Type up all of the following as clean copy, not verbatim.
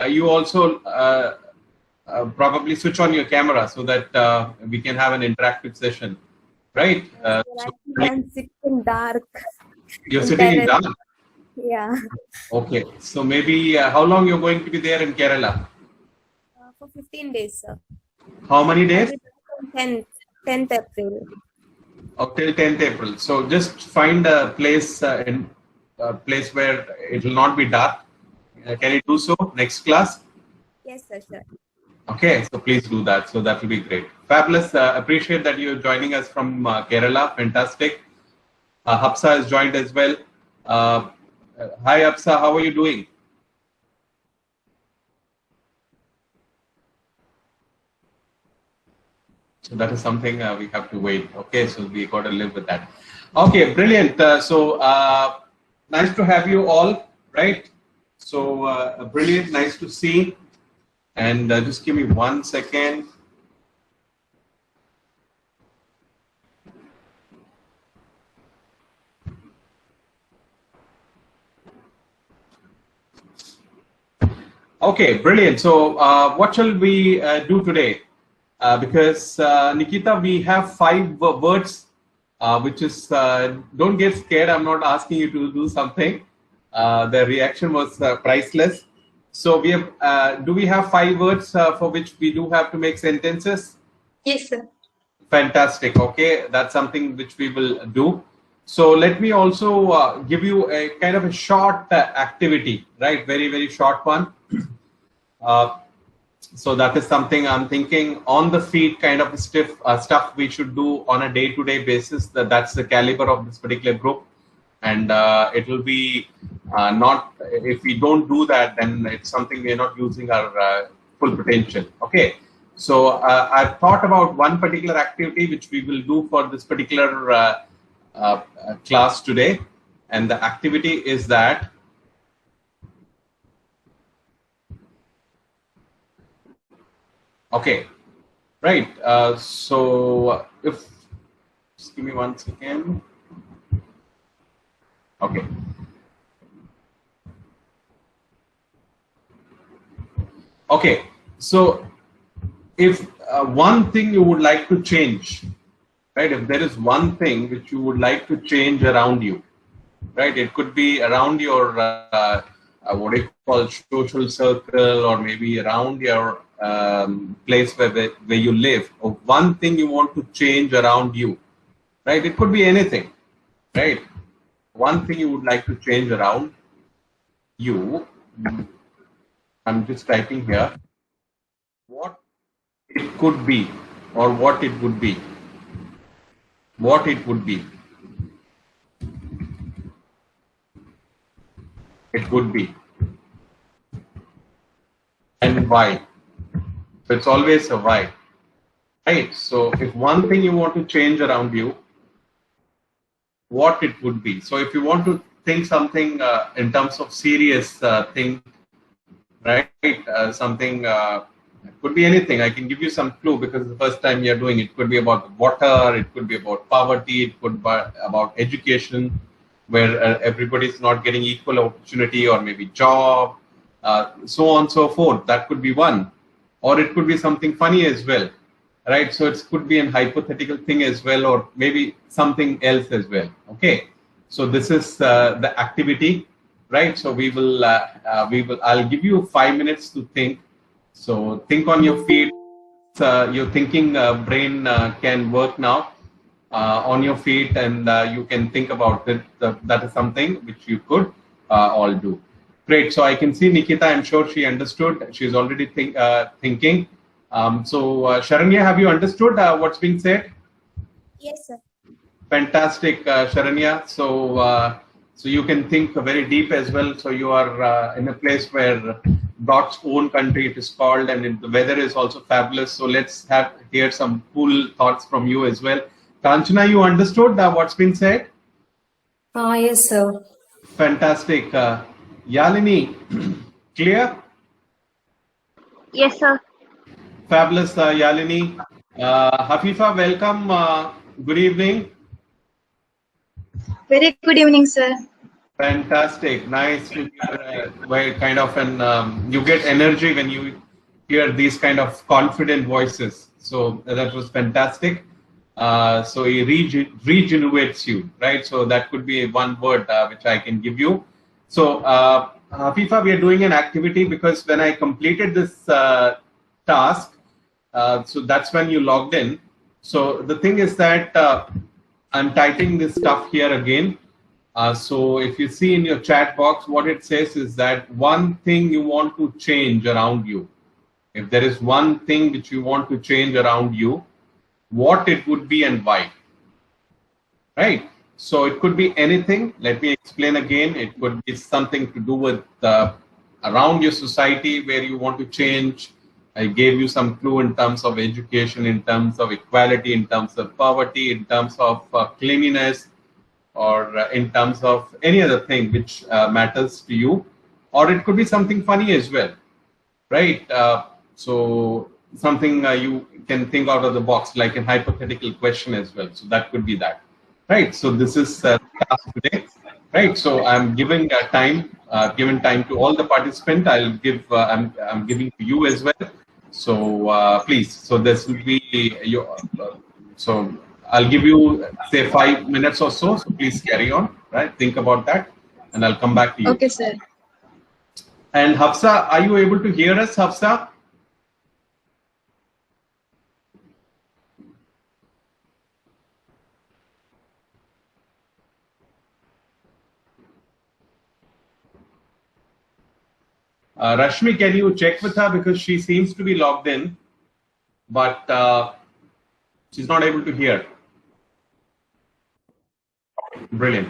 you also probably switch on your camera so that we can have an interactive session, right? So I'm sick in dark. you're In sitting in terrace. dark. Yeah. Okay, so maybe how long you're going to be there in Kerala? For 15 days, sir. How many I'll days? be back on 10th April. Up till 10th April. So just find a place in a place where it will not be dark. Can you do so next class? Yes, sir, sure. Okay, so please do that. So that will be great. Fabulous. Appreciate that you're joining us from Kerala. Fantastic. Hapsa has joined as well. Hi, Hapsa. How are you doing? So that is something we have to wait. Okay, so we got to live with that. Okay, brilliant. Nice to have you all, right? So brilliant, nice to see. And just give me 1 second. Okay, brilliant. So what shall we do today? Because Nikita, we have 5 words, which is, don't get scared. I'm not asking you to do something. The reaction was priceless. So we have, do we have 5 words for which we do have to make sentences? Yes, sir. Fantastic. Okay, that's something which we will do. So let me also give you a kind of a short activity, right? Very, very short one. So that is something I'm thinking on the feet kind of stiff stuff we should do on a day-to-day basis. That's the caliber of this particular group. And it will be not, if we don't do that, then it's something we're not using our full potential. Okay. So I've thought about one particular activity which we will do for this particular class today. And the activity is that okay, right. So if, just give me 1 second. Okay. Okay. So if one thing you would like to change, right? If there is one thing which you would like to change around you, right? It could be around your what do you call social circle, or maybe around your place where you live, or one thing you want to change around you, right? It could be anything, right? One thing you would like to change around you. I'm just typing here what it could be, or what it would be. What it would be. It would be. And why. So it's always a why. Right? So if one thing you want to change around you, what it would be. So if you want to think something in terms of serious thing, right? Something, it could be anything. I can give you some clue because the first time you're doing it. It could be about water, it could be about poverty, it could be about education, where everybody is not getting equal opportunity, or maybe job, so on and so forth. That could be one. Or it could be something funny as well, right? So it could be an hypothetical thing as well, or maybe something else as well. Okay. So this is the activity, right? So I'll give you 5 minutes to think. So think on your feet. Your thinking brain can work now on your feet, and you can think about it. That is something which you could all do. Great. So I can see Nikita. I'm sure she understood. She's already thinking. Sharanya, have you understood what's being said? Yes, sir. Fantastic, Sharanya. So you can think very deep as well. So you are in a place where God's own country it is called, and the weather is also fabulous. So let's hear some cool thoughts from you as well. Kanchana, you understood what's been said? Yes, sir. Fantastic. Yalini, clear? Yes, sir. Fabulous, Yalini. Hafifa, welcome. Good evening. Very good evening, sir. Fantastic. Nice to hear where kind of an you get energy when you hear these kind of confident voices. So that was fantastic. So he regenerates you, right? So that could be one word which I can give you. So Hafifa, we are doing an activity because when I completed this task, so that's when you logged in. So the thing is that I'm typing this stuff here again. So if you see in your chat box, what it says is that one thing you want to change around you. If there is one thing which you want to change around you, what it would be and why. Right? So it could be anything. Let me explain again. It could be something to do with around your society where you want to change. I gave you some clue in terms of education, in terms of equality, in terms of poverty, in terms of cleanliness, or in terms of any other thing which matters to you, or it could be something funny as well, right? So something you can think out of the box, like a hypothetical question as well. So that could be that, right? So this is the task today, right? So I'm giving given time to all the participants. I'll give. I'm giving to you as well. So please. So this will be your. So I'll give you say 5 minutes or so. So please carry on, right? Think about that, and I'll come back to you. Okay, sir. And Hafsa, are you able to hear us, Hafsa? Rashmi, can you check with her because she seems to be logged in, but she's not able to hear. Brilliant.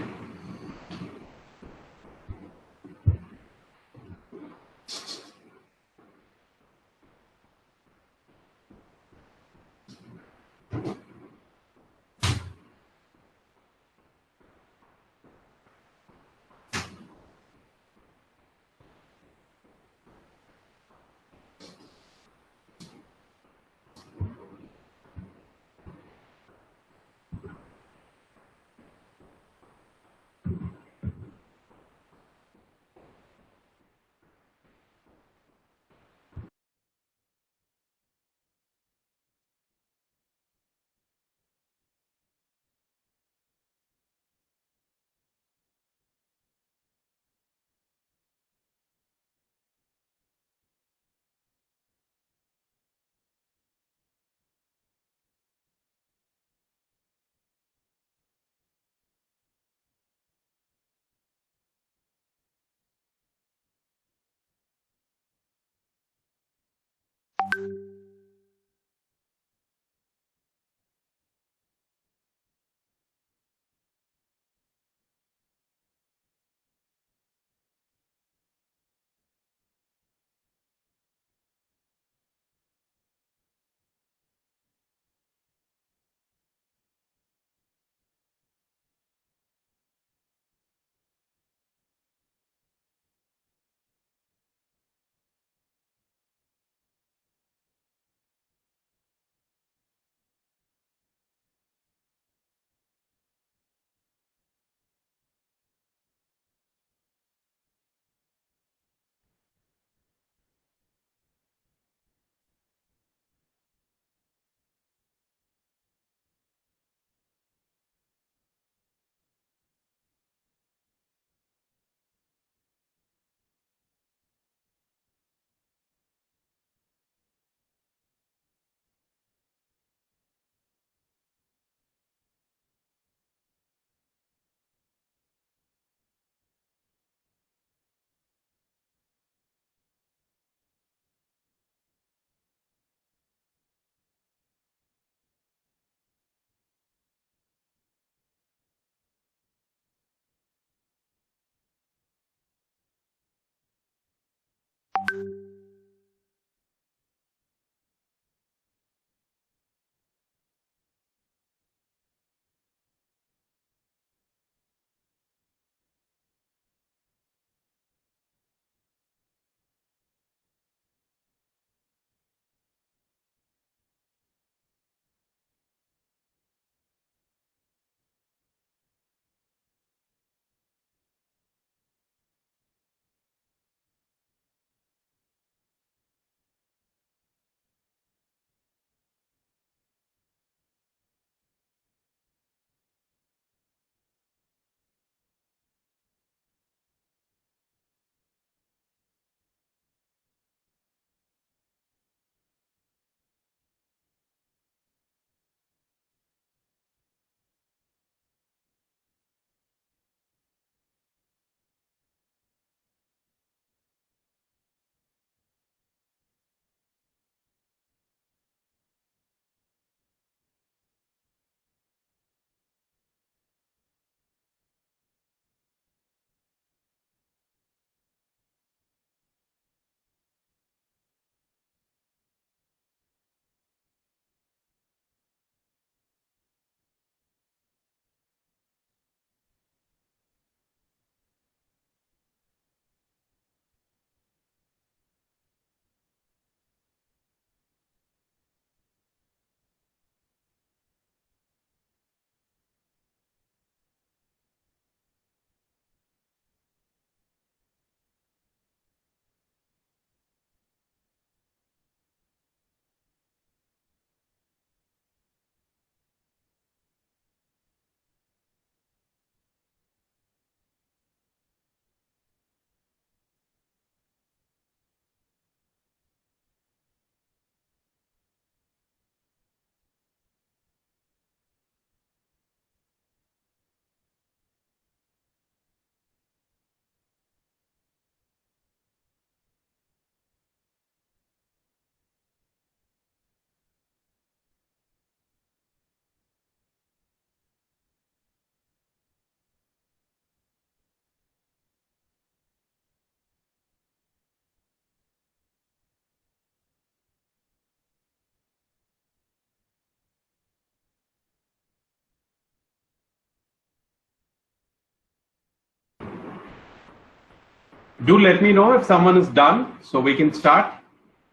do let me know if someone is done so we can start,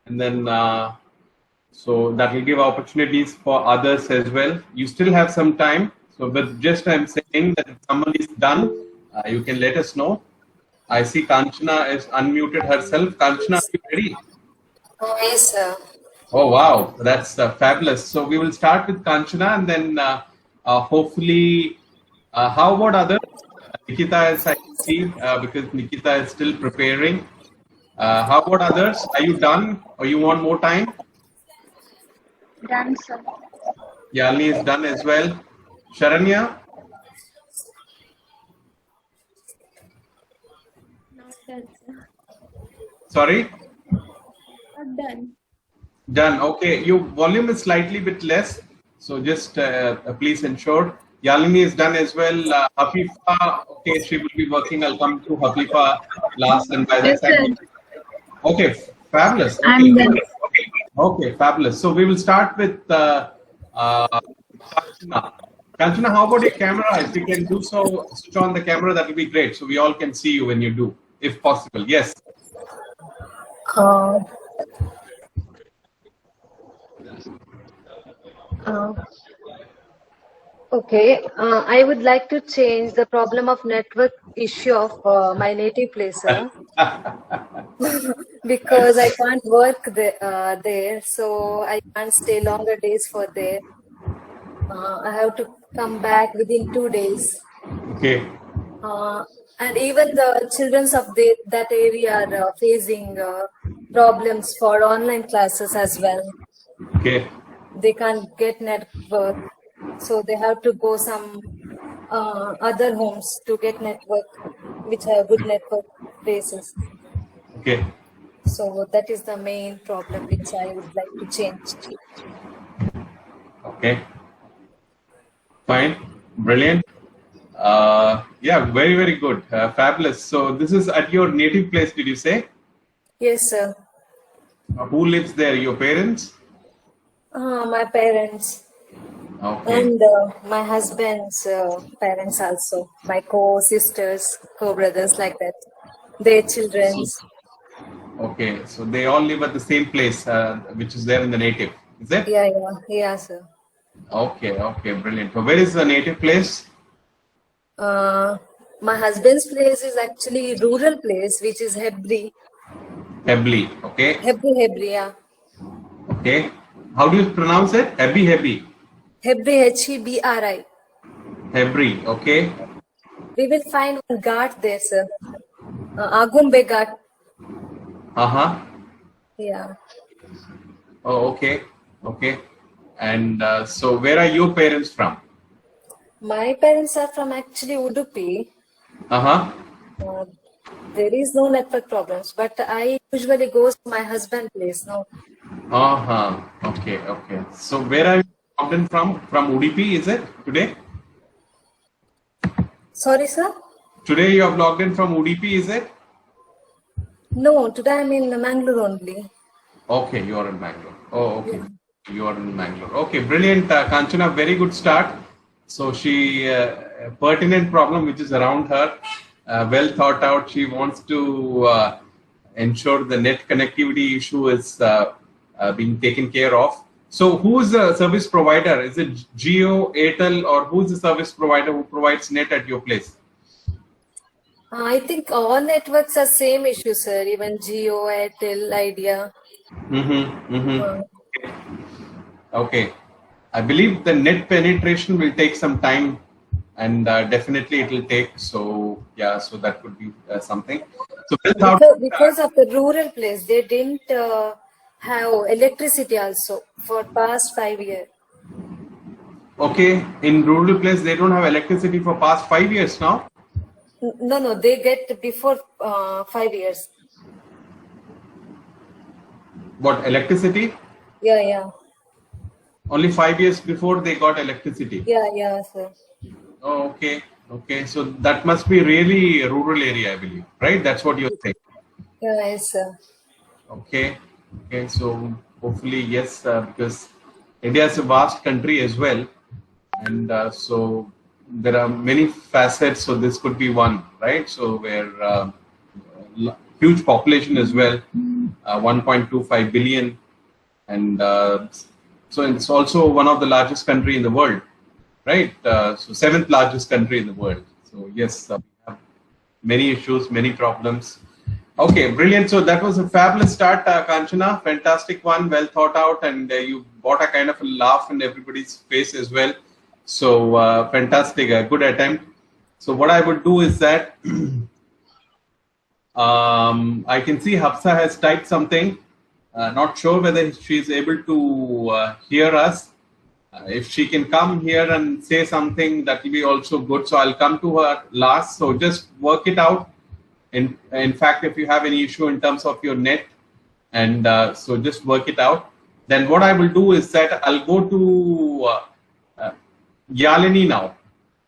and then so that will give opportunities for others as well. You still have some time, so but just I'm saying that if someone is done, you can let us know. I see Kanchana is unmuted herself. Kanchana, are you ready? Yes, sir. Oh wow, that's fabulous. So we will start with Kanchana, and then hopefully, how about others? Nikita is, I can see, because Nikita is still preparing. How about others? Are you done, or you want more time? Done, sir. Yalini is done as well. Sharanya? Not done, sir. Sorry? Not done. Done. Okay, your volume is slightly bit less, so just please ensure. Yalini is done as well. Hafifa, okay, she will be working. I'll come to Hafifa last, and by that Yes, time. Okay, fabulous. Okay. I'm done. Okay, fabulous. So we will start with Kanchana. Kanchana, how about your camera? If you can do so, switch on the camera, that will be great. So we all can see you when you do, if possible. Yes. Uh, uh, okay. I would like to change the problem of network issue of my native place, sir. Because I can't work there, so I can't stay longer days for there. I have to come back within 2 days. Okay. And even the children of that area are facing problems for online classes as well. Okay. They can't get network, so they have to go some other homes to get network, which have good network places. Okay. So that is the main problem which I would like to change. Okay. Fine. Brilliant. Yeah, very, very good. Fabulous. So this is at your native place, did you say? Yes, sir. Who lives there? Your parents? My parents Okay. and my husband's parents also. My co-sisters, co-brothers, like that. Their children's. Okay. So they all live at the same place, which is there in the native. Is it? Yeah, sir. Okay. Okay. Brilliant. So where is the native place? My husband's place is actually rural place, which is Hebri. Hebli. Okay. Hebri, yeah. Okay. How do you pronounce it? Hebri. Hebri, Hebri. Hebri. Okay. We will find one ghat there, sir. Agumbe Ghat. Yeah. Oh, okay. Okay. And so where are your parents from? My parents are from actually Udupi. There is no network problems, but I usually go to my husband's place now. Okay. Okay. So where are you logged in from? From Udupi, is it today? Sorry, sir? Today you have logged in from Udupi, is it? No, today I'm in Mangalore only. Okay, you are in Bangalore. Oh, okay. You are in Bangalore. Okay, brilliant. Kanchana, very good start. So she, pertinent problem which is around her, well thought out. She wants to ensure the net connectivity issue is being taken care of. So who's the service provider? Is it Jio, Airtel, or who's the service provider who provides net at your place? I think all networks are same issue, sir. Even Jio, Airtel, Idea. Okay. I believe the net penetration will take some time, and definitely it will take. So yeah, so that could be something. So because of the rural place, they didn't have electricity also for past 5 years. Okay, in rural place they don't have electricity for past 5 years now. No, they get before 5 years. What, electricity? Yeah. Only 5 years before they got electricity. Yeah, sir. Oh, okay. So that must be really a rural area, I believe, right? That's what you're saying. Yeah, yes, sir. Okay. So hopefully, yes, because India is a vast country as well, and so there are many facets. So this could be one, right? So where huge population as well, 1.25 billion, and so it's also one of the largest country in the world, right? So seventh largest country in the world. So yes, we have many issues, many problems. Okay, brilliant. So that was a fabulous start, Kanchana. Fantastic one, well thought out, and you brought a kind of a laugh in everybody's face as well. So fantastic, a good attempt. So what I would do is that I can see Hafsa has typed something. Not sure whether she is able to hear us. If she can come here and say something, that will be also good. So I'll come to her last. So just work it out. In fact, if you have any issue in terms of your net, and so just work it out. Then what I will do is that I'll go to Yalini now.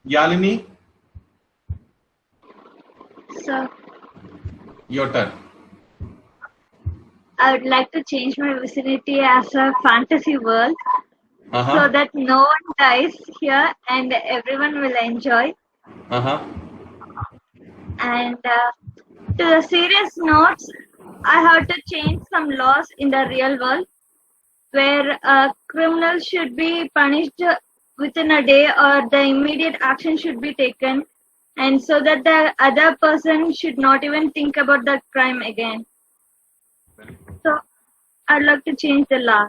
Yalini, So your turn. I would like to change my vicinity as a fantasy world so that no one dies here and everyone will enjoy. And to the serious notes, I have to change some laws in the real world where criminals should be punished within a day or the immediate action should be taken, and so that the other person should not even think about the crime again. So I'd like to change the law.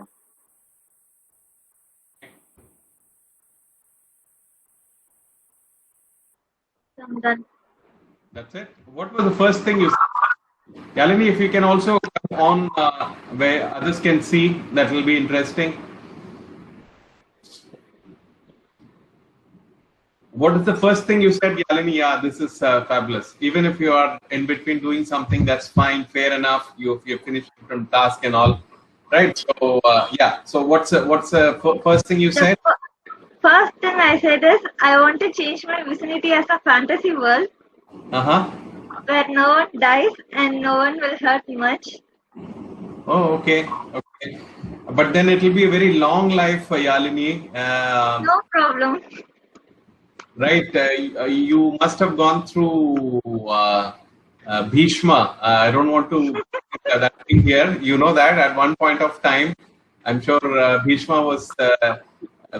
So I'm done. That's it. What was the first thing you said? Yalini, if you can also come on where others can see, that will be interesting. What is the first thing you said, Yalini? Yeah, this is fabulous. Even if you are in between doing something, that's fine, fair enough. You're finished from task and all, right? So yeah. So what's the first thing you said? First thing I said is I want to change my vicinity as a fantasy world where no one dies and no one will hurt much. Oh, okay, okay. But then it will be a very long life for Yalini. No problem. Right, you must have gone through Bhishma. I don't want to that thing here. You know that at one point of time, I'm sure Bhishma was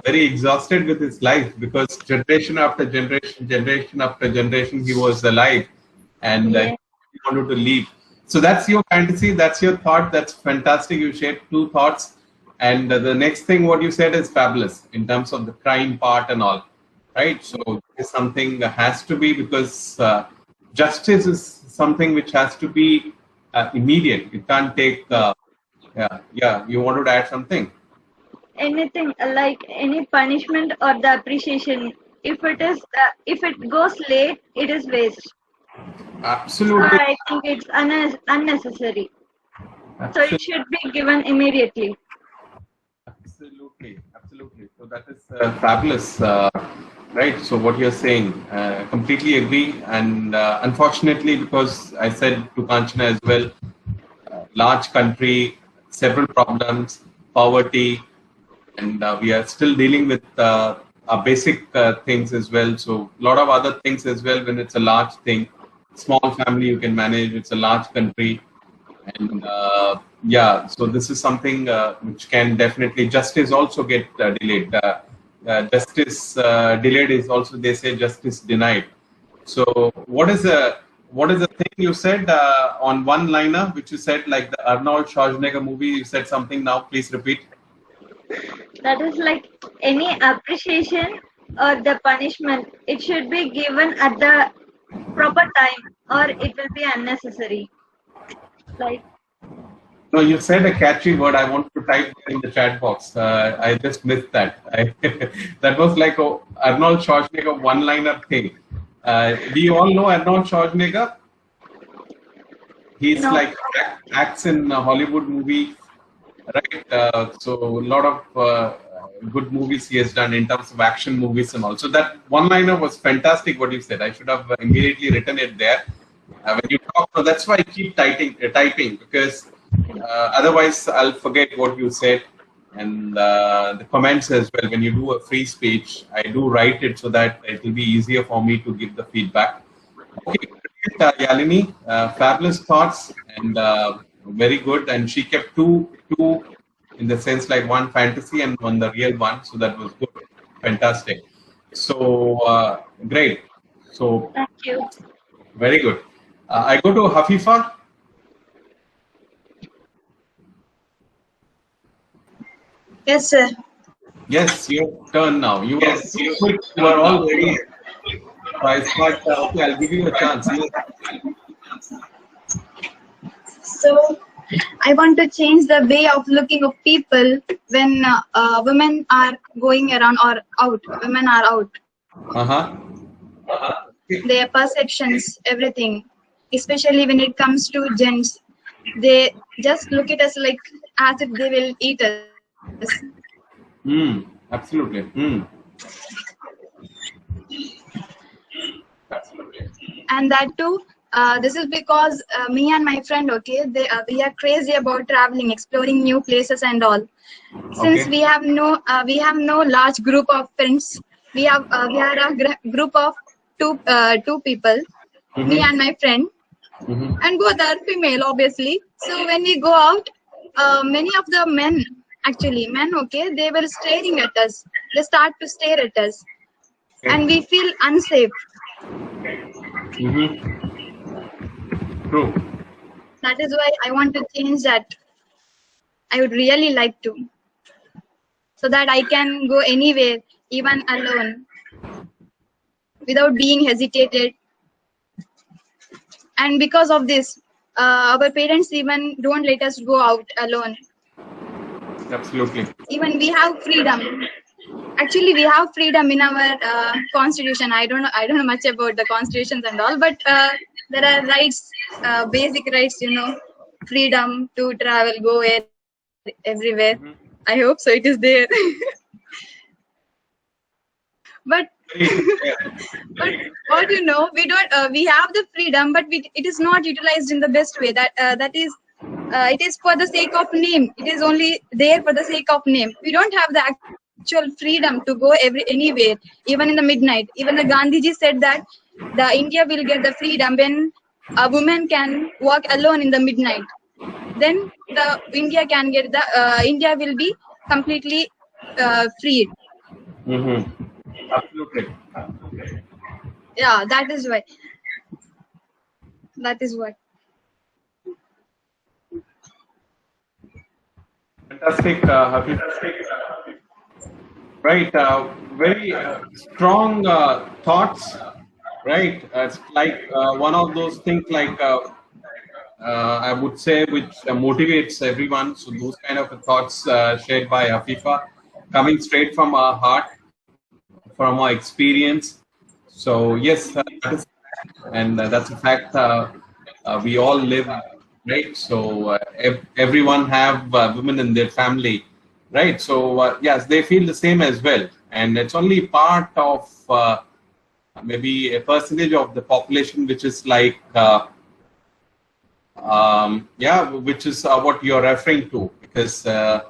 very exhausted with his life because generation after generation after generation, he was alive and he wanted to leave. So that's your fantasy, that's your thought. That's fantastic. You shared two thoughts, and the next thing what you said is fabulous in terms of the crime part and all. Right, so it's something that has to be, because justice is something which has to be immediate. It can't take. Yeah. You wanted to add something? Anything like any punishment or the appreciation. If it goes late, it is waste. Absolutely. So I think it's unnecessary. So it should be given immediately. Absolutely. So that is fabulous. Right, so what you're saying, completely agree, and unfortunately, because I said to Kanchana as well, large country, several problems, poverty, and we are still dealing with our basic things as well. So a lot of other things as well. When it's a large thing, small family you can manage. It's a large country, and yeah. So this is something which can definitely, justice also get delayed. Justice delayed is also, they say, justice denied. So what is the thing you said on one liner, which you said like the Arnold Schwarzenegger movie? You said something now. Please repeat. That is like any appreciation or the punishment. It should be given at the proper time, or it will be unnecessary. Like. No, you said a catchy word. I want to type in the chat box. I just missed that. That was like a Arnold Schwarzenegger one-liner thing. Do you all know Arnold Schwarzenegger? He's like acts in Hollywood movies, right? So a lot of good movies he has done in terms of action movies and all. So that one-liner was fantastic. What you said, I should have immediately written it there. When you talk, so that's why I keep typing because. Otherwise, I'll forget what you said, and the comments as well. When you do a free speech, I do write it so that it will be easier for me to give the feedback. Okay, Yalini, fabulous thoughts and very good. And she kept two in the sense like one fantasy and one the real one. So that was good, fantastic. So great. So Thank you. very good. I go to Hafifa. Yes, sir. Yes, your turn now. You are so quick. You are all ready. I thought, okay, I'll give you a chance. So, I want to change the way of looking of people when women are going around or out. Women are out. Their perceptions, everything. Especially when it comes to gents, they just look at us like as if they will eat us. Absolutely. And that too, this is because me and my friend, okay, we are crazy about traveling, exploring new places and all. Since Okay. we have no large group of friends, we are a group of two people, me and my friend, and both are female, obviously. So when we go out, many of the men, okay, they were staring at us. They start to stare at us, and we feel unsafe. True. That is why I want to change that. I would really like to, so that I can go anywhere, even alone, without being hesitated. And because of this, our parents even don't let us go out alone. Absolutely. Even we have freedom. Actually, we have freedom in our constitution. I don't know much about the constitutions and all, but there are rights, basic rights, freedom to travel, go everywhere. I hope so. It is there. But what we don't. We have the freedom, but it is not utilized in the best way. That is. It is for the sake of name. It is only there for the sake of name. We don't have the actual freedom to go anywhere, even in the midnight. Even the Gandhiji said that the India will get the freedom when a woman can walk alone in the midnight. Then the India can get India will be completely freed. Absolutely. Yeah, that is why. That is what. Fantastic, Hafiz. Right, very strong thoughts. Right, it's like one of those things like I would say which motivates everyone. So those kind of thoughts shared by Hafifa, coming straight from our heart, from our experience. So yes, that is, and that's a fact. We all live, right? So everyone have women in their family, right? So yes, they feel the same as well, and it's only part of maybe a percentage of the population which is like which is what you're referring to, because so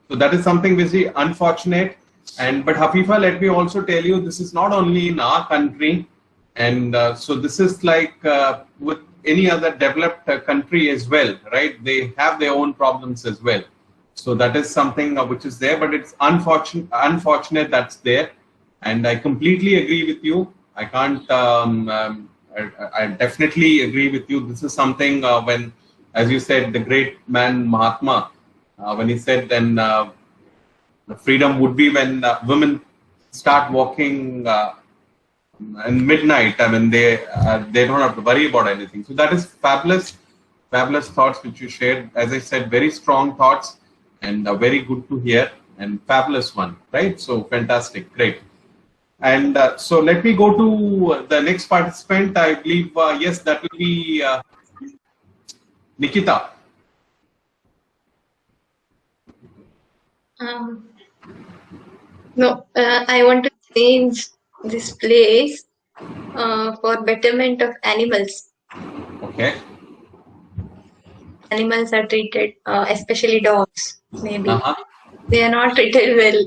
that is something which is unfortunate. And but Hafifa, let me also tell you, this is not only in our country, and so this is like with any other developed country as well, right? They have their own problems as well. So that is something which is there, but it's unfortunate that's there. And I completely agree with you. I can't. I definitely agree with you. This is something when, as you said, the great man Mahatma, when he said, then the freedom would be when women start walking in midnight. I mean, they don't have to worry about anything. So that is fabulous thoughts which you shared. As I said, very strong thoughts and very good to hear and fabulous one, right? So fantastic, great. And so let me go to the next participant. I believe, yes, that will be Nikita. No, I want to change this place for betterment of animals. Okay. Animals are treated, especially dogs, maybe. They are not treated well.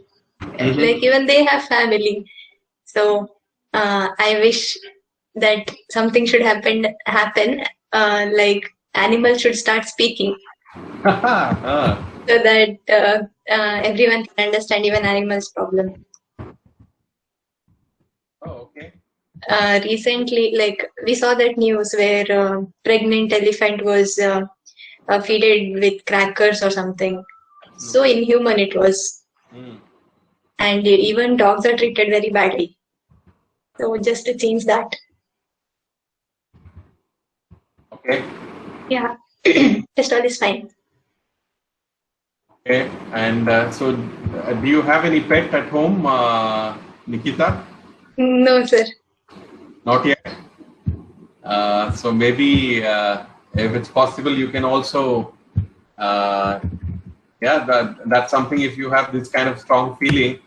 Like even they have family. So I wish that something should happen. Like animals should start speaking, Ah, so that everyone can understand even animals' problem. oh, okay. Recently, like we saw that news where pregnant elephant was feeded with crackers or something. So inhuman it was, Mm. and even dogs are treated very badly. So just to change that, Okay. yeah, just all is fine. Okay. And so, do you have any pet at home, Nikita? No, sir. Not yet. So maybe if it's possible, you can also, that's something. If you have this kind of strong feeling,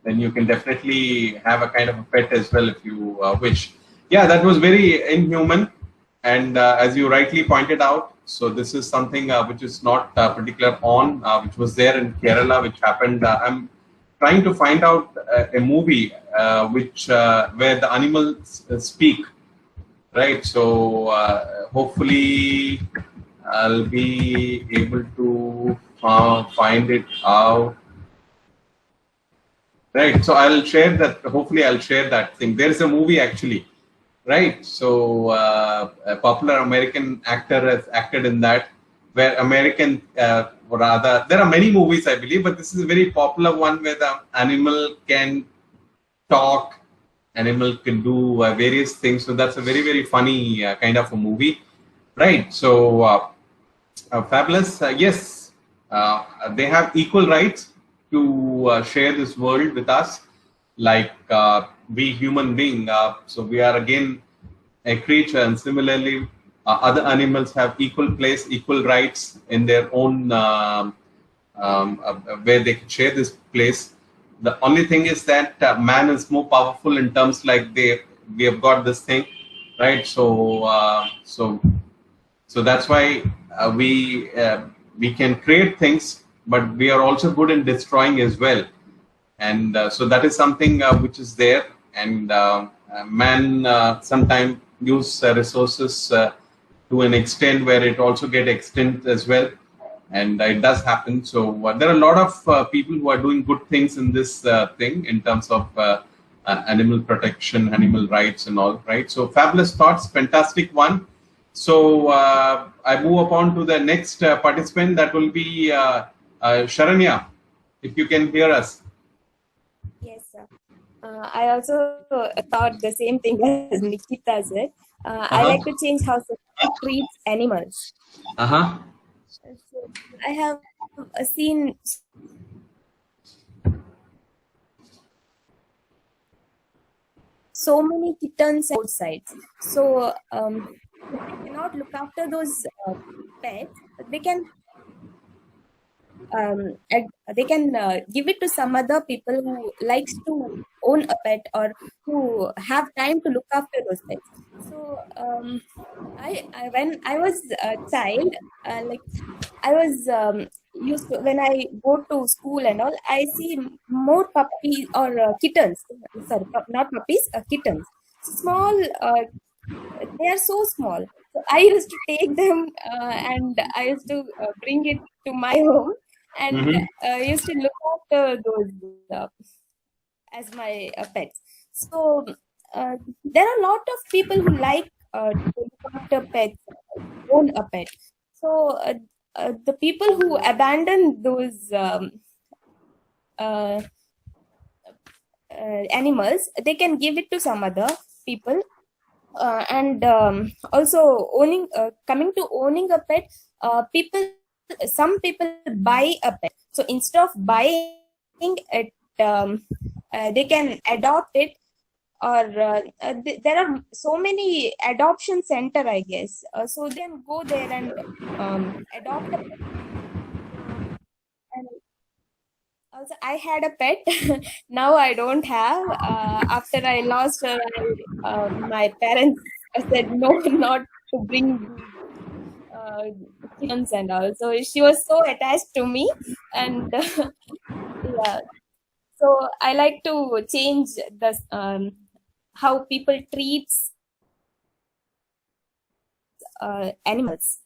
then you can definitely have a kind of a pet as well if you wish. Yeah, that was very inhuman, and as you rightly pointed out, so this is something which is not particular on, which was there in Kerala, which happened. I'm trying to find out a movie which where the animals speak. Right, so hopefully I'll be able to find it out. Right, so I'll share that. Hopefully, I'll share that thing. There's a movie actually, right? So a popular American actor has acted in that, where rather there are many movies I believe, but this is a very popular one where the animal can talk, animal can do various things. So that's a very, very funny kind of a movie, right? So fabulous. Yes, they have equal rights to share this world with us, like we human being. So we are again a creature, and similarly, other animals have equal place, equal rights in their own where they can share this place. The only thing is that man is more powerful in terms like we have got this thing, right? So that's why we can create things, but we are also good in destroying as well, and so that is something which is there, and man sometimes use resources to an extent where it also get extinct as well, and it does happen. So there are a lot of people who are doing good things in this thing in terms of animal protection, animal rights, and all. Right. So fabulous thoughts, fantastic one. So I move upon to the next participant. That will be Sharanya, if you can hear us. Yes, sir. I also thought the same thing as Nikita said. I like to change how society treats animals. So I have seen so many kittens outside. So they cannot look after those pets. They can give it to some other people who likes to own a pet or who have time to look after those pets. So I when I was a child, like I was used to, when I go to school and all, I see more puppies or kittens. Sorry, not puppies, kittens. Small. They are so small. So I used to take them and I used to bring it to my home and used to look after those as my pets. So there are a lot of people who like to look after pets, own a pet. So the people who abandon those animals, they can give it to some other people. And also coming to owning a pet, some people buy a pet. So instead of buying it, they can adopt it, or there are so many adoption center, I guess. So they can go there and adopt a pet. And also, I had a pet. Now I don't have. After I lost her, my parents said no, not to bring kittens and all. So she was so attached to me, and yeah. So I like to change the how people treats animals.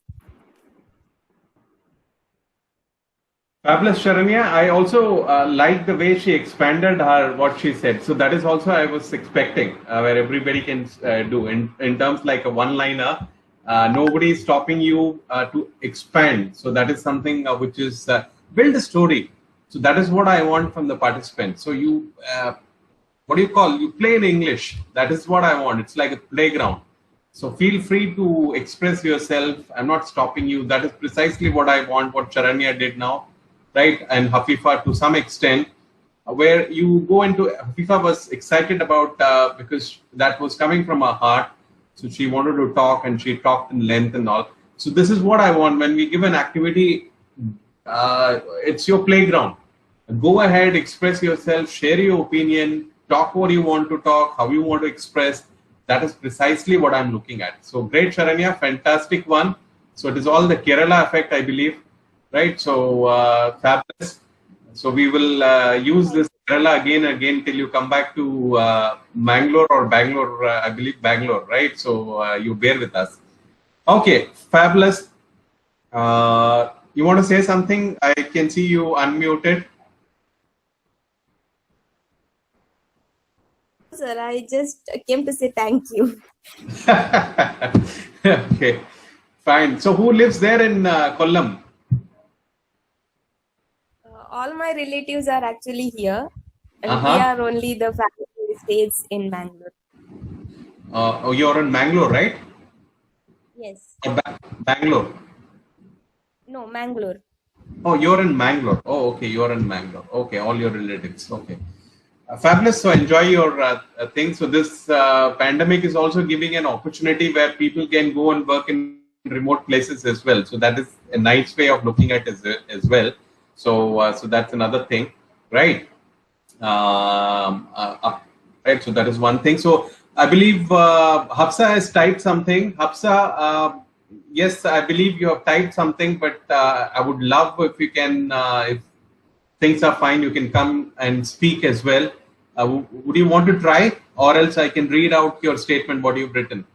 Fabulous, Sharanya. I also like the way she expanded what she said. So that is also I was expecting, where everybody can do in terms like a one-liner. Nobody is stopping you to expand. So that is something which is build a story. So that is what I want from the participants. So you, what do you call? You play in English. That is what I want. It's like a playground. So feel free to express yourself. I'm not stopping you. That is precisely what I want. What Sharanya did now. Right, and Hafifa to some extent, where you go into, Hafifa was excited about because that was coming from her heart, so she wanted to talk and she talked in length and all. So this is what I want when we give an activity. It's your playground. Go ahead, express yourself, share your opinion, talk what you want to talk, how you want to express. That is precisely what I'm looking at. So great, Sharanya, fantastic one. So it is all the Kerala effect, I believe. Right, so fabulous. So we will use this Kerala again till you come back to Mangalore or Bangalore. I believe Bangalore, right? So you bear with us. Okay, fabulous. You want to say something? I can see you unmuted. Sir, I just came to say thank you. Okay, fine. So who lives there in Kollam? All my relatives are actually here, and we are only the family who stays in Bangalore. Oh, you're in Bangalore, right? Yes. Bangalore. No, Mangalore. Oh, you're in Mangalore. Oh, okay, you're in Mangalore. Okay, all your relatives. Okay. Fabulous. So enjoy your thing. So this pandemic is also giving an opportunity where people can go and work in remote places as well. So that is a nice way of looking at it as well. So, so that's another thing, right? Right. So that is one thing. So I believe Hafsa has typed something. Hafsa, yes, I believe you have typed something, but I would love if you can, if things are fine, you can come and speak as well. Would you want to try, or else I can read out your statement, what you've written?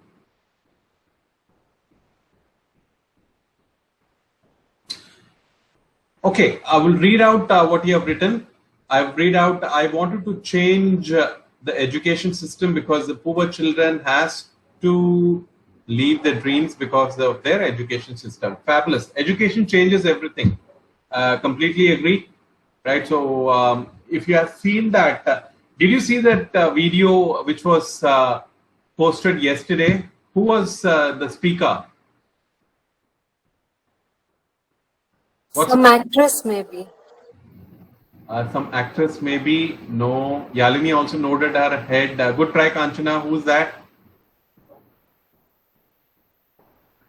Okay, I will read out what you have written. I've read out, I wanted to change the education system because the poor children has to leave their dreams because of their education system. Fabulous. Education changes everything. Completely agree. Right. So if you have seen that, did you see that video which was posted yesterday? Who was the speaker? Some actress maybe. Some actress maybe. No. Yalini also nodded her head. Good try, Kanchana. Who's that?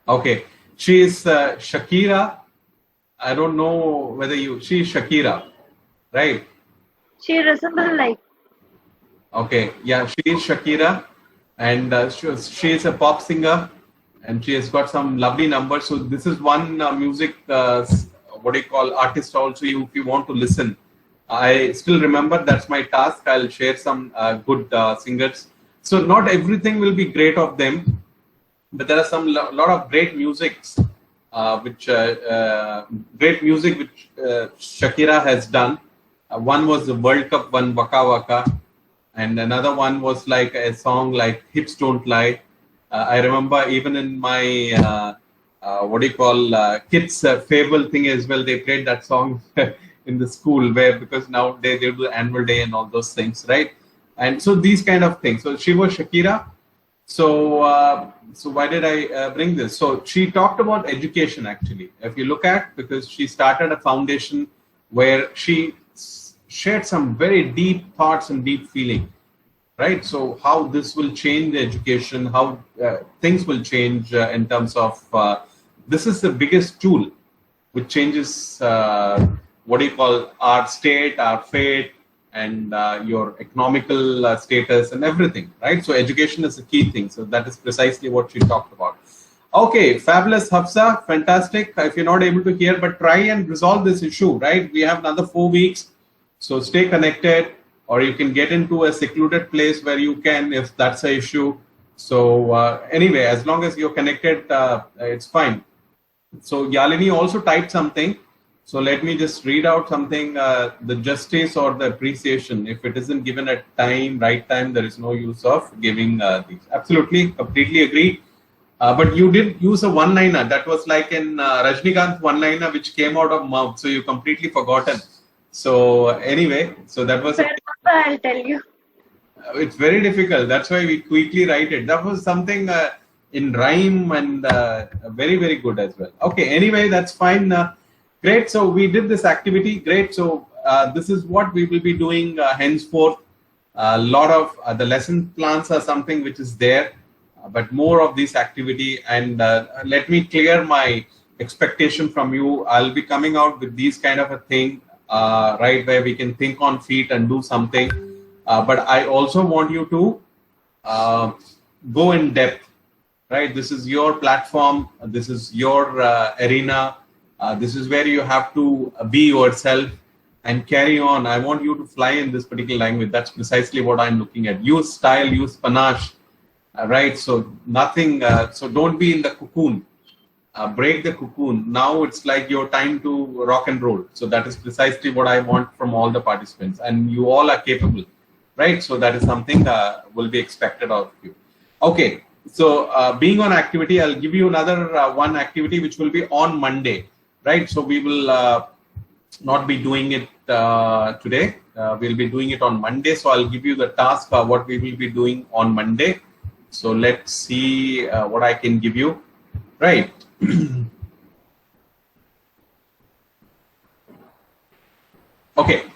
Okay. She is Shakira. I don't know whether you... She is Shakira. Right? She resembles like... Okay. Yeah, she is Shakira. And she is a pop singer. And she has got some lovely numbers. So this is one music... what do you call, artist also, if you want to listen. I still remember, that's my task. I'll share some good singers. So not everything will be great of them, but there are some lot of great musics, which Shakira has done. One was the World Cup one, Waka Waka, and another one was like a song like Hips Don't Lie. I remember even in my what do you call, kids fable thing as well, they played that song in the school, where because now they do annual day and all those things, right? And so these kind of things. So she was Shakira. So so why did I bring this? So she talked about education actually. If you look at, because she started a foundation where she shared some very deep thoughts and deep feeling, right? So how this will change the education, how things will change in terms of this is the biggest tool which changes what do you call, our state, our fate, and your economical status and everything, right? So education is a key thing. So that is precisely what she talked about. Okay, fabulous, Hafsa, fantastic. If you're not able to hear, but try and resolve this issue, right? We have another 4 weeks. So stay connected, or you can get into a secluded place where you can, if that's an issue. So anyway, as long as you're connected, it's fine. So Yalini also typed something. So let me just read out something. The justice or the appreciation, if it isn't given at right time, there is no use of giving these. Absolutely, completely agree. But you did use a one-liner. That was like in Rajnikant one-liner which came out of mouth. So you completely forgotten. So anyway, so that was. I'll tell you. It's very difficult. That's why we quickly write it. That was something in rhyme and very, very good as well. Okay, anyway, that's fine. Great. So we did this activity. Great. So this is what we will be doing henceforth. A lot of the lesson plans are something which is there, but more of this activity. And let me clear my expectation from you. I'll be coming out with these kind of a thing, right, where we can think on feet and do something. But I also want you to go in depth, right? This is your platform. This is your arena. This is where you have to be yourself and carry on. I want you to fly in this particular language. That's precisely what I'm looking at. Use style, use panache, right? So nothing, so don't be in the cocoon. Break the cocoon. Now it's like your time to rock and roll. So that is precisely what I want from all the participants. And you all are capable, right? So that is something will be expected of you. Okay. So being on activity, I'll give you another one activity which will be on Monday. Right, so we will not be doing it today. We'll be doing it on Monday. So I'll give you the task of what we will be doing on Monday. So let's see what I can give you. Right. Okay.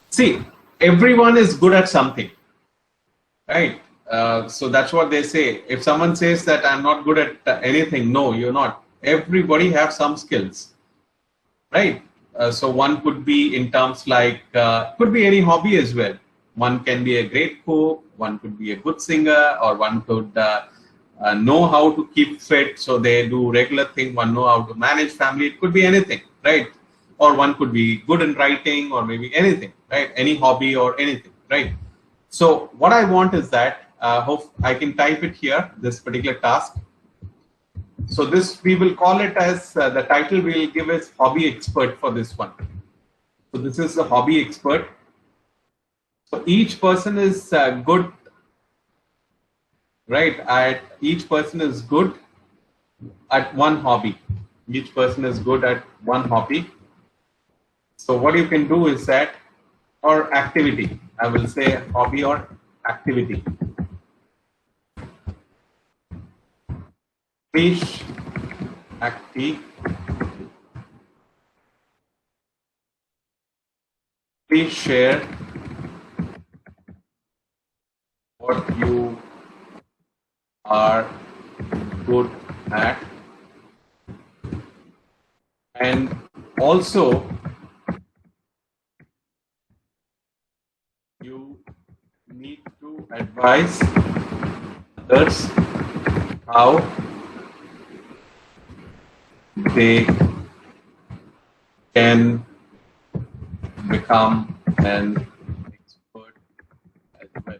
See, everyone is good at something. Right. So that's what they say. If someone says that I'm not good at anything, no, you're not. Everybody have some skills. Right. So one could be in terms like, could be any hobby as well. One can be a great cook, one could be a good singer, or one could know how to keep fit. So they do regular thing, one know how to manage family. It could be anything, right? Or one could be good in writing or maybe anything, right? Any hobby or anything, right? So what I want is that, hope I can type it here, this particular task. So this, we will call it as, the title we will give as hobby expert for this one. So this is the hobby expert. So each person is good, right? Each person is good at one hobby. Each person is good at one hobby. So what you can do is that, or activity, I will say hobby or activity. Please share what you are good at, and also you need to advise others how they can become an expert as well.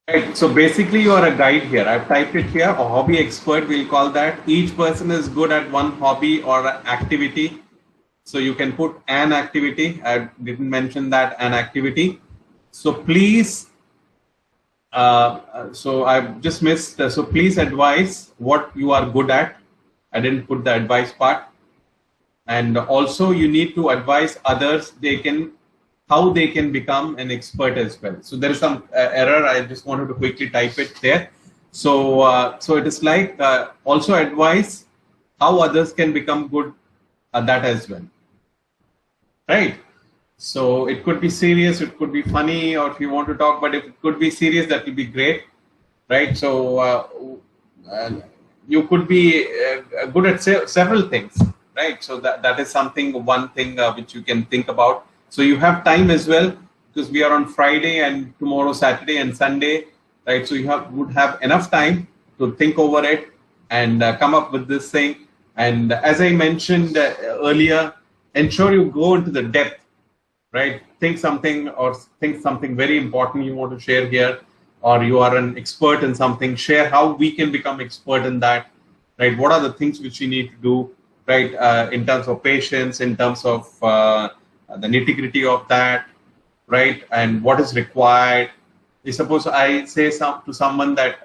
Right. So basically you are a guide here. I've typed it here, a hobby expert, we'll call that. Each person is good at one hobby or activity. So you can put an activity. I didn't mention that, an activity. So please, so I've just missed, so please advise what you are good at. I didn't put the advice part. And also you need to advise others how they can become an expert as well. So there is some error. I just wanted to quickly type it there. So so it is like also advise how others can become good at that as well. Right. So it could be serious, it could be funny, or if you want to talk, but if it could be serious, that will be great. Right. So you could be good at several things, right? So that is something, one thing which you can think about. So you have time as well, because we are on Friday and tomorrow Saturday and Sunday, right? So you would have enough time to think over it and come up with this thing. And as I mentioned earlier, ensure you go into the depth, right? Think something very important you want to share here, or you are an expert in something, share how we can become expert in that, right? What are the things which we need to do, right? In terms of patience, in terms of the nitty-gritty of that, right? And what is required. Suppose I say to someone that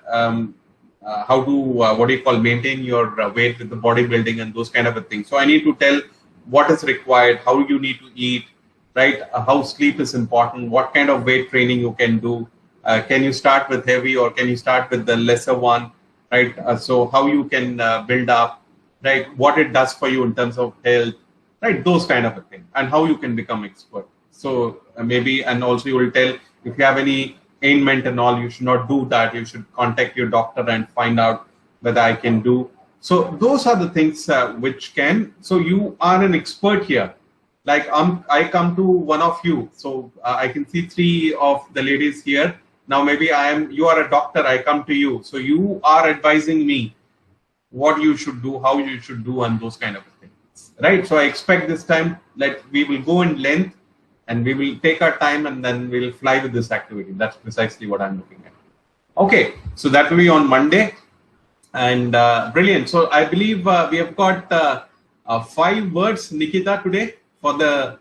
how to what do you call, maintain your weight with the bodybuilding and those kind of a thing. So I need to tell what is required, how you need to eat, right? How sleep is important, what kind of weight training you can do. Can you start with heavy or can you start with the lesser one, right? So how you can build up, right? What it does for you in terms of health, right? Those kind of a thing, and how you can become expert. So maybe, and also you will tell if you have any ailment and all, you should not do that. You should contact your doctor and find out whether I can do. So those are the things which can. So you are an expert here. Like I come to one of you, so I can see 3 of the ladies here. Now maybe you are a doctor. I come to you, so you are advising me what you should do, how you should do, and those kind of things, right? So I expect this time that we will go in length and we will take our time and then we'll fly with this activity. That's precisely what I'm looking at. Okay, so that will be on Monday. And brilliant. So I believe we have got 5 words, Nikita, today for the,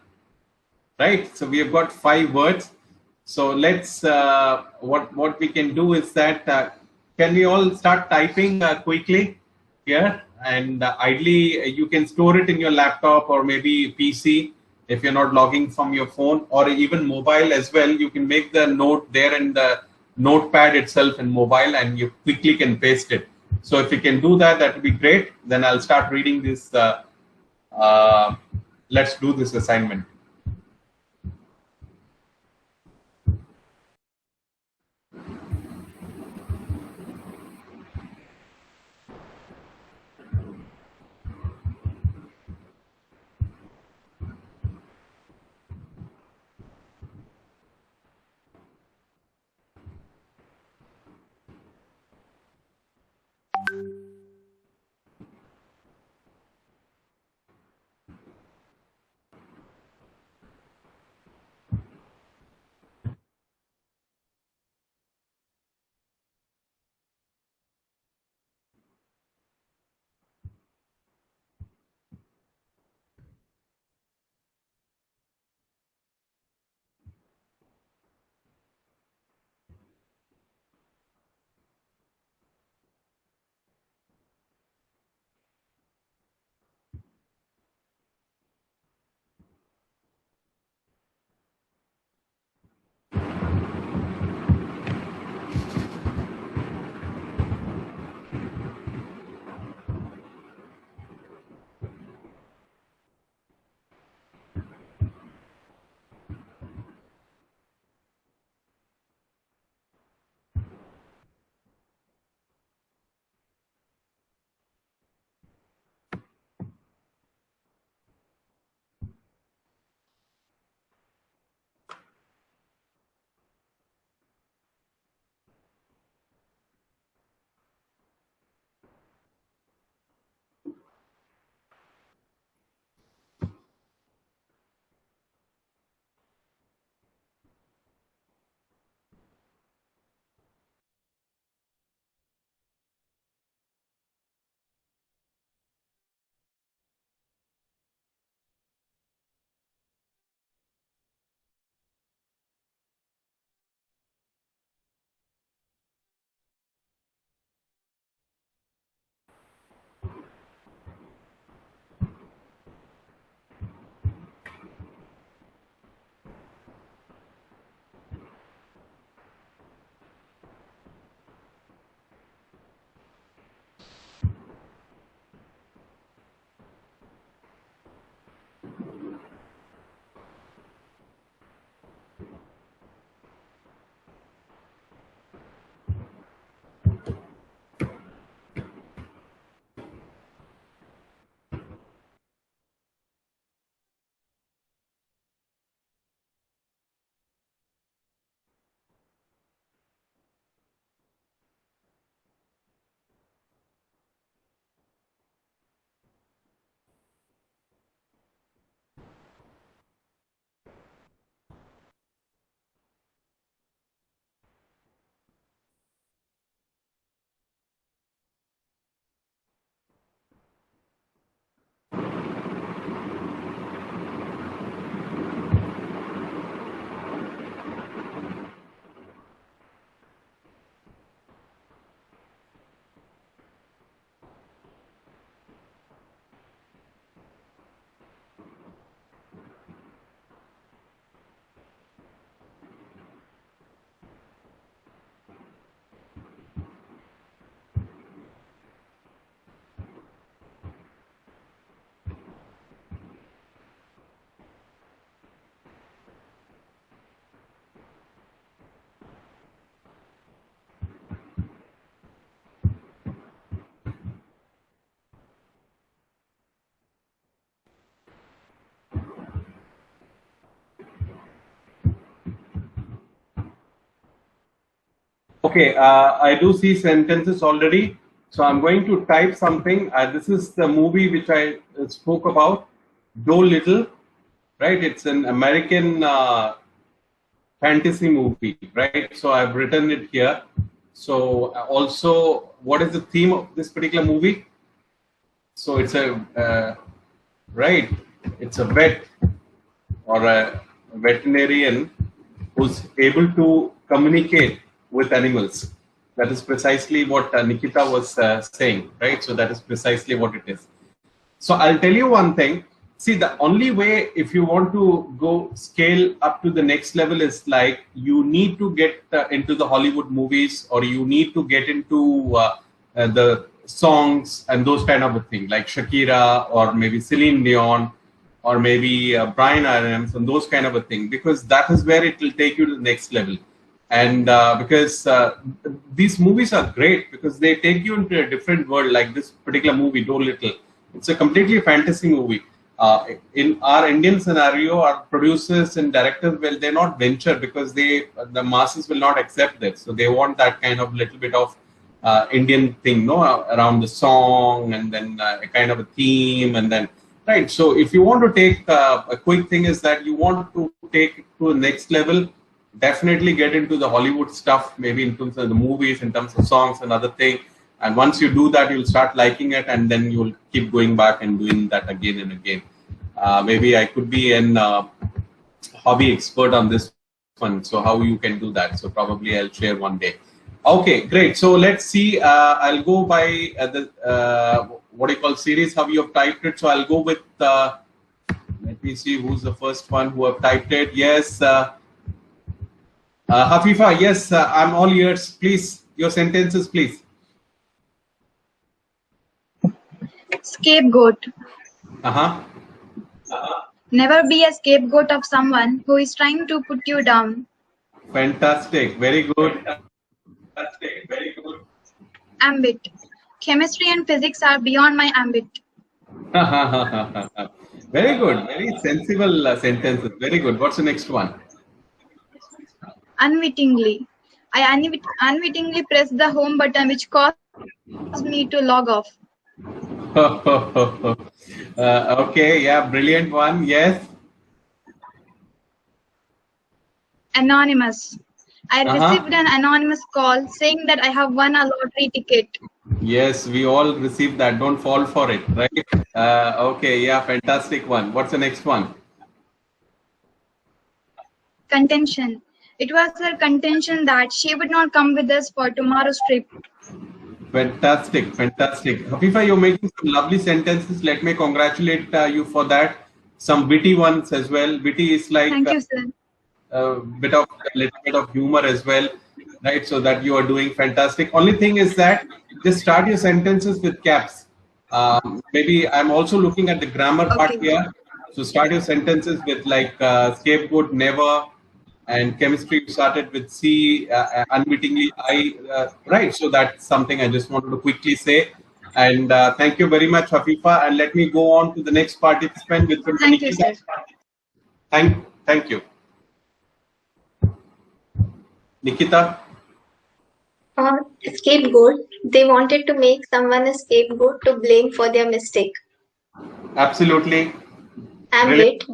right? So we have got 5 words. So let's, what we can do is that, can we all start typing quickly here? And ideally, you can store it in your laptop or maybe PC if you're not logging from your phone, or even mobile as well. You can make the note there in the notepad itself in mobile and you quickly can paste it. So if you can do that, that would be great. Then I'll start reading this. Let's do this assignment. Okay, I do see sentences already. So I'm going to type something. This is the movie which I spoke about, Dolittle, right? It's an American fantasy movie, right? So I've written it here. So also, what is the theme of this particular movie? So it's a right. It's a vet or a veterinarian who's able to communicate with animals. That is precisely what Nikita was saying, right? So that is precisely what it is. So I'll tell you one thing. See, the only way if you want to go scale up to the next level is like you need to get into the Hollywood movies, or you need to get into the songs and those kind of a thing, like Shakira or maybe Celine Dion or maybe Bryan Adams and those kind of a thing, because that is where it will take you to the next level. And because these movies are great because they take you into a different world, like this particular movie, Dolittle. It's a completely fantasy movie. In our Indian scenario, our producers and directors, well, they're not venture because the masses will not accept that. So they want that kind of little bit of Indian thing, no, around the song and then a kind of a theme and then, right. So if you want to take a quick thing is that you want to take it to the next level, definitely get into the Hollywood stuff, maybe in terms of the movies, in terms of songs and other thing. And once you do that, you'll start liking it, and then you'll keep going back and doing that again and again. Maybe I could be an hobby expert on this one. So how you can do that? So probably I'll share one day. Okay, great. So let's see. I'll go by the what do you call series? How you have typed it? So I'll go with. Let me see who's the first one who have typed it. Yes, Hafifa. Yes, I'm all ears. Please, your sentences, please. Scapegoat. Never be a scapegoat of someone who is trying to put you down. Fantastic. Very good. Ambit. Chemistry and physics are beyond my ambit. Very good. Very sensible sentences. Very good. What's the next one? Unwittingly. I unwittingly pressed the home button, which caused me to log off. Okay, yeah, brilliant one. Yes. Anonymous. I received an anonymous call saying that I have won a lottery ticket. Yes, we all received that. Don't fall for it, right? Okay, yeah, fantastic one. What's the next one? Contention. It was her contention that she would not come with us for tomorrow's trip. Fantastic, fantastic. Hafifa, you're making some lovely sentences. Let me congratulate you for that. Some witty ones as well. Witty is like Thank you, sir. A little bit of humor as well, right? So that you are doing fantastic. Only thing is that just start your sentences with caps. Maybe I'm also looking at the grammar part here. So start your sentences with like scapegoat, never, and chemistry started with C, unwittingly I, right? So that's something I just wanted to quickly say. And thank you very much, Hafifa. And let me go on to the next participant. With Thank you, sir. Thank you. Nikita? Scapegoat. They wanted to make someone a scapegoat to blame for their mistake. Absolutely. Ambit.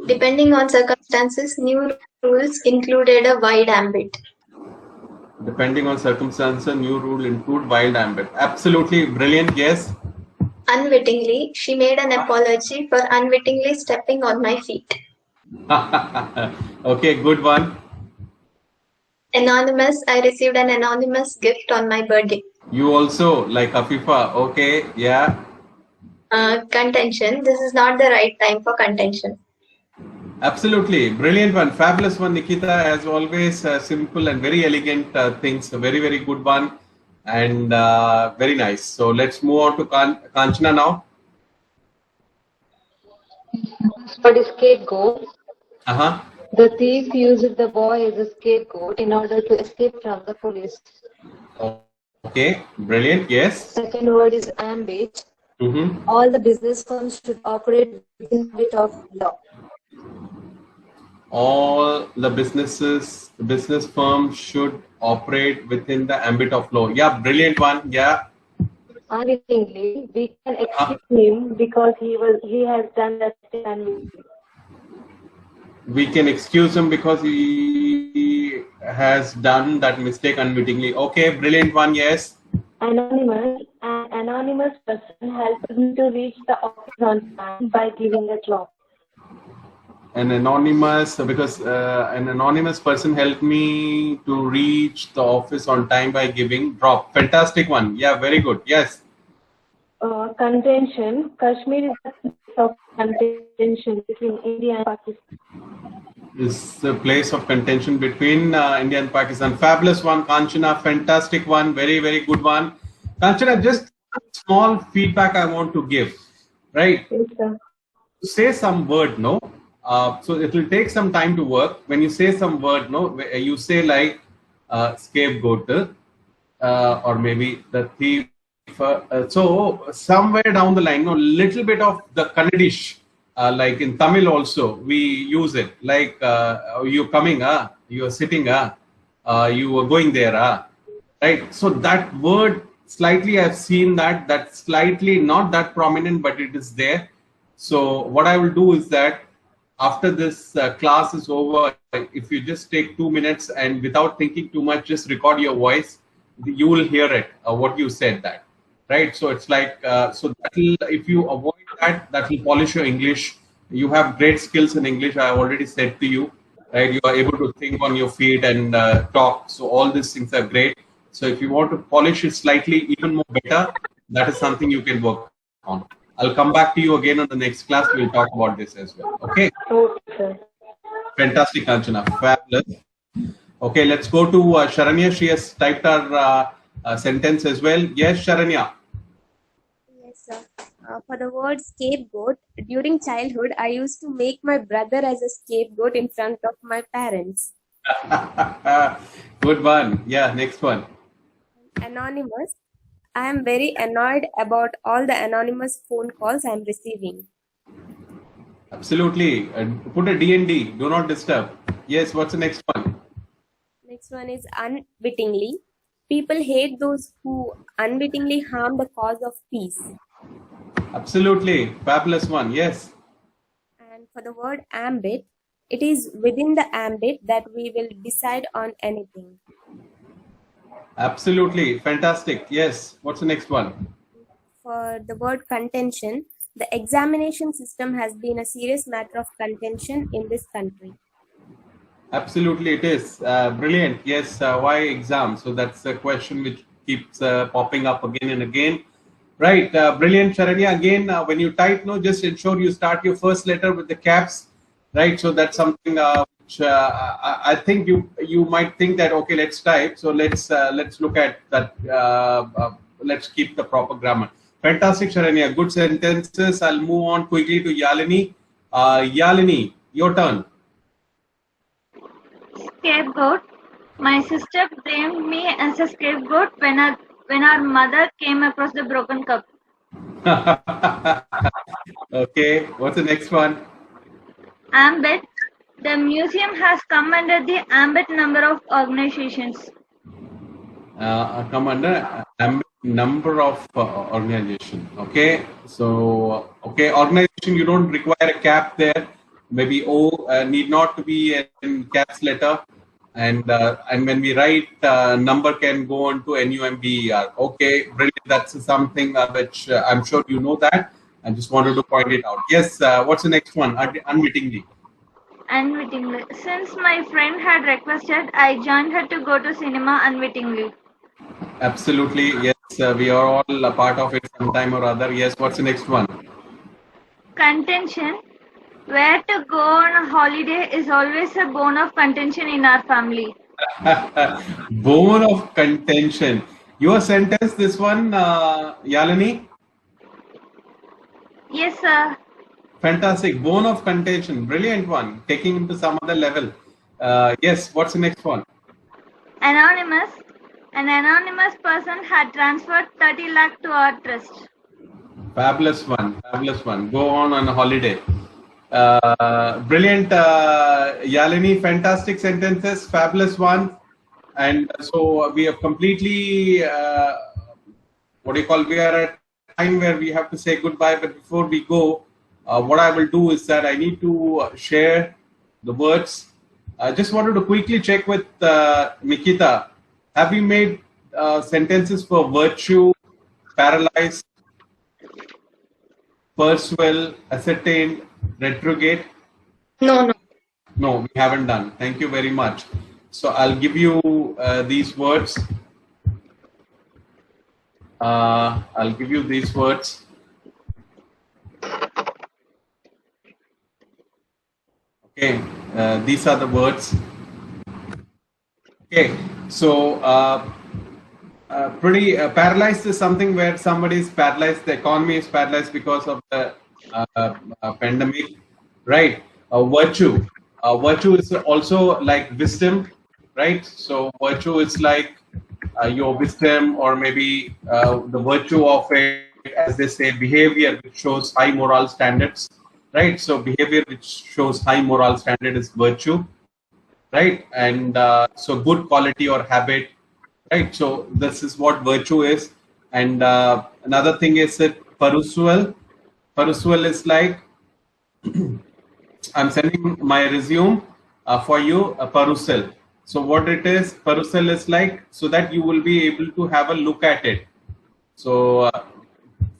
Depending on circumstances, new rules included a wide ambit. Depending on circumstances, new rule include wild ambit. Absolutely brilliant. Yes. Unwittingly, she made an apology for unwittingly stepping on my feet. Okay, good one. Anonymous. I received an anonymous gift on my birthday. You also, like Hafifa. Okay, yeah. Contention. This is not the right time for contention. Absolutely. Brilliant one. Fabulous one, Nikita. As always, simple and very elegant things. A very, very good one. And very nice. So let's move on to Kanchana now. For the scapegoat, Uh-huh. the thief used the boy as a scapegoat in order to escape from the police. Okay, brilliant. Yes. Second word is ambit. All the business firms should operate within the ambit of law. all the business firms should operate within the ambit of law. Yeah, brilliant one. Yeah. Unwittingly, we can excuse him because he has done that mistake unwittingly. We can excuse him because he has done that mistake unwittingly. Okay, brilliant one. Yes. Anonymous. An anonymous person helped me to reach the office on time by giving a drop. An anonymous person helped me to reach the office on time by giving drop. Fantastic one. Yeah, very good. Yes. Contention. Kashmir is a place of contention between India and Pakistan. Is the place of contention between India and Pakistan. Fabulous one, Kanchana. Fantastic one. Very, very good one. Kanchana, just a small feedback I want to give. Right? Yes, sir. Say some word, no? So it will take some time to work. When you say some word, no, you say like scapegoat or maybe the thief. So somewhere down the line, no, little bit of the Kannadish, like in Tamil also, we use it. Like you're coming, you're sitting, you are going there, right? So that word slightly, I've seen that's slightly not that prominent, but it is there. So what I will do is that after this class is over, if you just take 2 minutes and without thinking too much, just record your voice, you will hear it, what you said that, right? So it's like, so that will, if you avoid that will polish your English. You have great skills in English. I already said to you, right? You are able to think on your feet and talk. So all these things are great. So if you want to polish it slightly even more better, that is something you can work on. I'll come back to you again on the next class. We'll talk about this as well. Okay. Okay. Fantastic, Kanchana. Fabulous. Okay, let's go to Sharanya. She has typed her sentence as well. Yes, Sharanya. Yes, sir. For the word scapegoat, during childhood, I used to make my brother as a scapegoat in front of my parents. Good one. Yeah, next one. Anonymous. I am very annoyed about all the anonymous phone calls I am receiving. Absolutely. Put a D&D. Do not disturb. Yes, what's the next one? Next one is unwittingly. People hate those who unwittingly harm the cause of peace. Absolutely. Fabulous one. Yes. And for the word ambit, it is within the ambit that we will decide on anything. Absolutely. Fantastic. Yes. What's the next one? For the word contention, the examination system has been a serious matter of contention in this country. Absolutely, it is. Brilliant. Yes. Why exam? So that's a question which keeps popping up again and again. Right. Brilliant, Sharanya. Again, when you type, no, just ensure you start your first letter with the caps. Right. So that's something which I think you might think that, okay, let's type. So let's look at that. Let's keep the proper grammar. Fantastic, Sharanya. Good sentences. I'll move on quickly to Yalini. Yalini, your turn. Scapegoat. My sister blamed me as a scapegoat when our mother came across the broken cup. Okay, what's the next one? Ambit. The museum has come under the ambit number of organizations. Come under number of organization. Okay, so okay, organization, you don't require a cap there. Maybe O need not to be in caps letter, and when we write, number can go on to NUMBER. Okay, brilliant. That's something which I'm sure you know that. I just wanted to point it out. Yes, what's the next one? Unwittingly. Unwittingly. Since my friend had requested, I joined her to go to cinema unwittingly. Absolutely, yes. We are all a part of it sometime or other. Yes, what's the next one? Contention. Where to go on a holiday is always a bone of contention in our family. Bone of contention. Your sentence, this one, Yalini? Yes, sir. Fantastic. Bone of contention. Brilliant one. Taking it to some other level. Yes, what's the next one? Anonymous. An anonymous person had transferred 30 lakh to our trust. Fabulous one. Fabulous one. Go on a holiday. Brilliant, Yalini. Fantastic sentences, fabulous one. And so we have completely, what do you call? We are at a time where we have to say goodbye. But before we go, what I will do is that I need to share the words. I just wanted to quickly check with Nikita. Have we made sentences for virtue, paralyzed, persuade, ascertain, retrograde? No. No, we haven't done. Thank you very much. So I'll give you these words. I'll give you these words. Okay, these are the words. Okay, so paralyzed is something where somebody is paralyzed, the economy is paralyzed because of the pandemic, right? Virtue. Virtue is also like wisdom, right? So virtue is like your wisdom, or maybe the virtue of it, as they say, behavior which shows high moral standards, right? So behavior which shows high moral standard is virtue, right? And so good quality or habit, right? So this is what virtue is. And another thing is that perusal. Perusal is like I'm sending my resume for you, a perusal. So what it is, perusal is like so that you will be able to have a look at it. So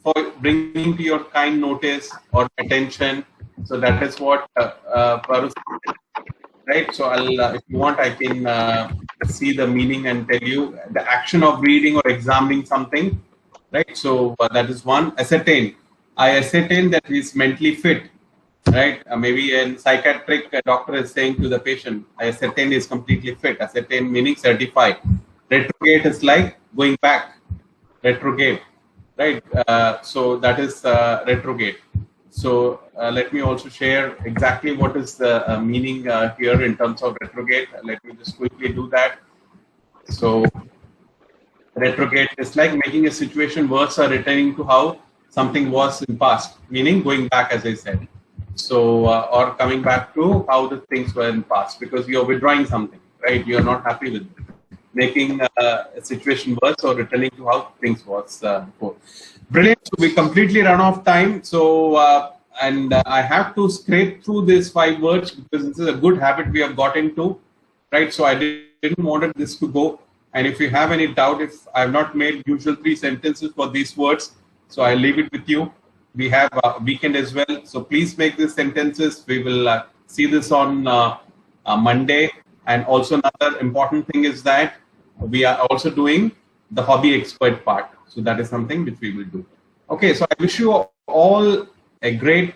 for bringing to your kind notice or attention. So that is what perusal is, right? So I'll, if you want, I can see the meaning and tell you the action of reading or examining something, right? So that is one. Ascertain. I ascertain that he is mentally fit, right? Maybe a psychiatric doctor is saying to the patient, I ascertain he is completely fit. Ascertain meaning certified. Retrograde is like going back. Retrograde, right? So that is retrograde. So let me also share exactly what is the meaning here in terms of retrograde. Let me just quickly do that. So retrograde is like making a situation worse or returning to how something was in past, meaning going back, as I said. So or coming back to how the things were in past, because you're withdrawing something, right? You're not happy with it. Making a situation worse or returning to how things was before. Brilliant. So we completely run off time. So and I have to scrape through these 5 words because this is a good habit we have got into, right? So I didn't want this to go. And if you have any doubt, if I have not made usual 3 sentences for these words, so I leave it with you. We have a weekend as well. So please make these sentences. We will see this on Monday. And also another important thing is that we are also doing the hobby expert part. So that is something which we will do. Okay, so I wish you all a great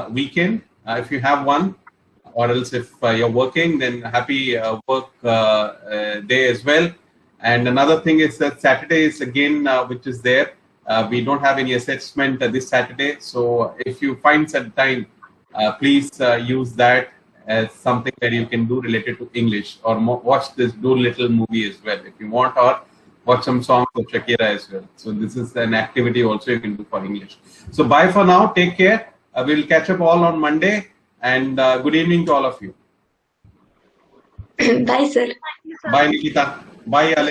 weekend if you have one, or else if you're working, then happy work day as well. And another thing is that Saturday is again which is there. We don't have any assessment this Saturday. So if you find some time, please use that as something that you can do related to English, or watch this Doolittle movie as well if you want, or watch some songs of Shakira as well. So this is an activity also you can do for English. So bye for now. Take care. We'll catch up all on Monday, and good evening to all of you. Bye, sir. Bye, Nikita. Bye, Alex.